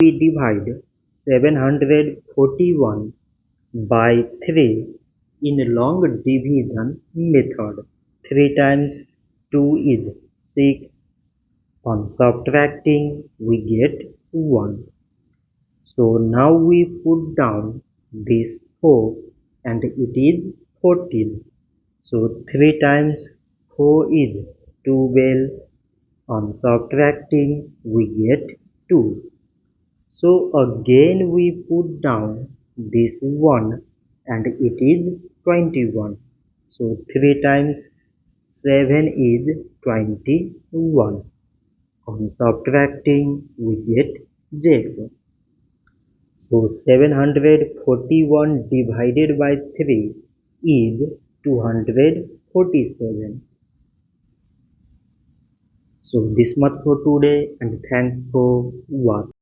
we divide 741 by 3 in long division method. 3 times 2 is 6. On subtracting, we get 1. So now we put down this 4 and it is 14. So 3 times 4 is 12. On subtracting, we get 2. So again we put down this 1 and it is 21. So 3 times 7 is 21. On subtracting we get 0. So 741 divided by 3 is 247. So this much for today and thanks for watching.